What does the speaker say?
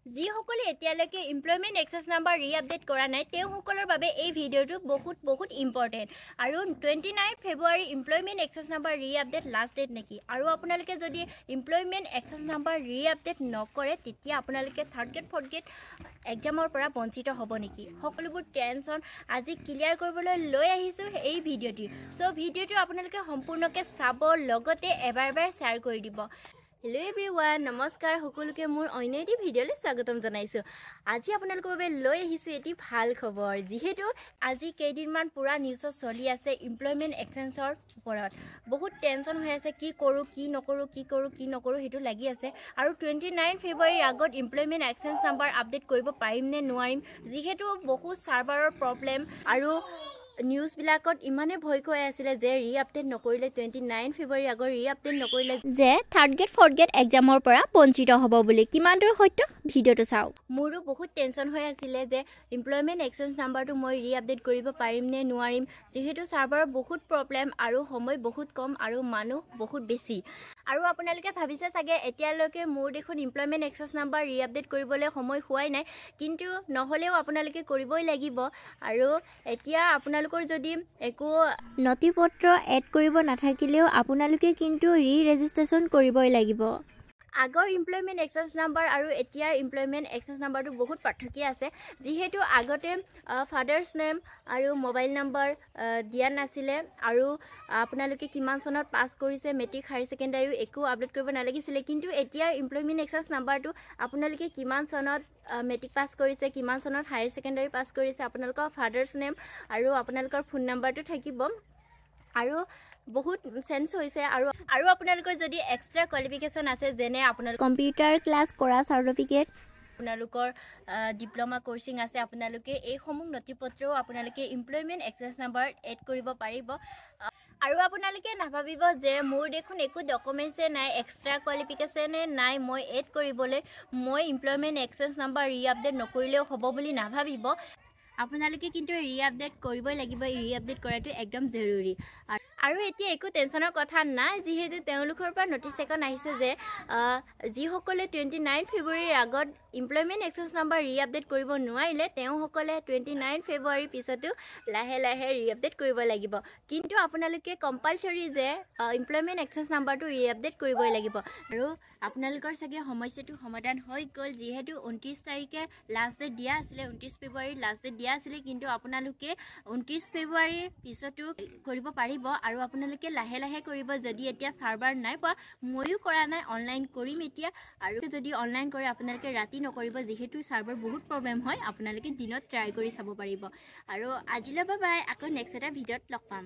যিসকলে এতিয়ালৈকে employment exchange number ৰিআপডেট কৰা নাই তেওঁসকলৰ বাবে এই ভিডিঅ'টো বহুত ইম্পৰ্টেণ্ট আৰু 29 ফেব্ৰুৱাৰী employment exchange number reupdate last date নেকি আৰু আপোনালোকে যদি এমপ্লয়মেণ্ট এক্সেছ নাম্বাৰ ৰিআপডেট নকৰে তেতিয়া আপোনালোকে থাৰ্ড গ্ৰেড ফৰ্থ গ্ৰেড এক্সামৰ পৰা বঞ্চিত হ'ব নেকি সকলোবোৰ টেনশ্যন আজি ক্লিয়াৰ কৰিবলৈ লৈ আহিছোঁ এই ভিডিঅ'টি চ' ভিডিঅ'টো আপোনালোকে সম্পূৰ্ণকৈ চাব লগতে এবাৰ শ্বেয়াৰ কৰি দিব। হেল্ল' এভৰিৱান নমস্কাৰ সকলোকে মোৰ অন্য এটি ভিডিঅ'লৈ স্বাগতম জনাইছোঁ। আজি আপোনালোকৰ বাবে লৈ আহিছোঁ এটি ভাল খবৰ যিহেতু আজি কেইদিনমান পুৰা নিউজত চলি আছে এমপ্লয়মেণ্ট এক্সেঞ্চৰ ওপৰত বহুত টেনশ্যন হৈ আছে কি কৰোঁ কি নকৰোঁ সেইটো লাগি আছে আৰু 29 ফেব্ৰুৱাৰীৰ আগত এমপ্লয়মেণ্ট এক্সেঞ্চ নাম্বাৰ আপডেট কৰিব পাৰিম নে নোৱাৰিম যিহেতু বহুত চাৰ্ভাৰৰ প্ৰব্লেম আৰু নিউজবিলাকত ইমানে ভয় কৰি আছিলে যে ৰিআপডেট নকৰিলে 29 ফেব্ৰুৱাৰীৰ আগৰ ৰিআপডেট নকৰিলে যে থাৰ্ড গ্ৰেড ফৰ্থ গ্ৰেড এক্সামৰ পৰা বঞ্চিত হ'ব বুলি কিমান দূৰ সত্য ভিডিঅ'টো চাওক। মোৰো বহুত টেনশ্যন হৈ আছিলে যে এমপ্লয়মেণ্ট এক্সেঞ্চ নাম্বাৰটো মই ৰিআপডেট কৰিব পাৰিম নে নোৱাৰিম যিহেতু চাৰ্ভাৰৰ বহুত প্ৰব্লেম আৰু সময় বহুত কম আৰু মানুহ বহুত বেছি আৰু আপোনালোকে ভাবিছে চাগে এতিয়ালৈকে মোৰ দেখোন এমপ্লয়মেণ্ট এক্সেছ নাম্বাৰ ৰিআপডেট কৰিবলৈ সময় হোৱাই নাই কিন্তু নহ'লেও আপোনালোকে কৰিবই লাগিব আৰু এতিয়া আপোনালোকৰ যদি একো নথিপত্ৰ এড কৰিব নাথাকিলেও আপোনালোকে কিন্তু ৰেজিষ্ট্ৰেশ্যন কৰিবই লাগিব। আগৰ এমপ্লয়মেণ্ট এক্সেছ নাম্বাৰ আৰু এতিয়াৰ এমপ্লয়মেণ্ট এক্সেছ নাম্বাৰটো বহুত পাৰ্থক্য আছে যিহেতু আগতে ফাদাৰ্ছ নেম আৰু মোবাইল নাম্বাৰ দিয়া নাছিলে আৰু আপোনালোকে কিমান চনত পাছ কৰিছে মেট্ৰিক হায়াৰ ছেকেণ্ডাৰীও একো আপডেট কৰিব নালাগিছিলে কিন্তু এতিয়াৰ এমপ্লয়মেণ্ট এক্সেছ নাম্বাৰটো আপোনালোকে কিমান চনত মেট্ৰিক পাছ কৰিছে কিমান চনত হায়াৰ ছেকেণ্ডাৰী পাছ কৰিছে আপোনালোকৰ ফাদাৰ্ছ নেম আৰু আপোনালোকৰ ফোন নাম্বাৰটো থাকিব আৰু বহুত চেঞ্জ হৈছে আৰু আপোনালোকৰ যদি এক্সট্ৰা কোৱালিফিকেশ্যন আছে যেনে আপোনালোকৰ কম্পিউটাৰ ক্লাছ কৰা চাৰ্টিফিকেট আপোনালোকৰ ডিপ্ল'মা কৰ্চিং আছে আপোনালোকে এইসমূহ নথিপত্ৰও আপোনালোকে এমপ্লয়মেণ্ট এক্সেছ নাম্বাৰ এড কৰিব পাৰিব আৰু আপোনালোকে নাভাবিব যে মোৰ দেখোন একো ডকুমেণ্টছে নাই এক্সট্ৰা কোৱালিফিকেশ্যনে নাই মই এড কৰিবলৈ মই এমপ্লয়মেণ্ট এক্সেছ নাম্বাৰ ৰিআপডেট নকৰিলেও হ'ব বুলি নাভাবিব আপোনালোকে কিন্তু ৰিআপডেট কৰিবই লাগিব ৰিআপডেট কৰাটো একদম জৰুৰী আৰু এতিয়া একো টেনশ্যনৰ কথা নাই যিহেতু তেওঁলোকৰ পৰা নটিচ এখন আহিছে যে যিসকলে 29 ফেব্ৰুৱাৰীৰ আগত এমপ্লয়মেণ্ট এক্সেছ নাম্বাৰ ৰিআপডেট কৰিব নোৱাৰিলে তেওঁসকলে 29 ফেব্ৰুৱাৰীৰ পিছতো লাহে ৰিআপডেট কৰিব লাগিব কিন্তু আপোনালোকে কম্পালচৰি যে এমপ্লয়মেণ্ট এক্সেছ নাম্বাৰটো ৰিআপডেট কৰিবই লাগিব আৰু আপোনালোকৰ চাগে সমস্যাটো সমাধান হৈ গ'ল যিহেতু 29 তাৰিখে লাষ্ট ডেট দিয়া আছিলে 29 ফেব্ৰুৱাৰীৰ লাষ্ট ডেট দিয়া আছিলে কিন্তু আপোনালোকে 29 ফেব্ৰুৱাৰীৰ পিছতো কৰিব পাৰিব আৰু আপোনালোকে লাহে কৰিব যদি এতিয়া চাৰ্ভাৰ নাই পোৱা ময়ো কৰা নাই অনলাইন কৰিম এতিয়া আৰু যদি অনলাইন কৰে আপোনালোকে ৰাতি নকৰিব যিহেতু চাৰ্ভাৰ বহুত প্ৰব্লেম হয় আপোনালোকে দিনত ট্ৰাই কৰি চাব পাৰিব আৰু আজিলৈ বাই আকৌ নেক্সট এটা ভিডিঅ'ত লগ পাম।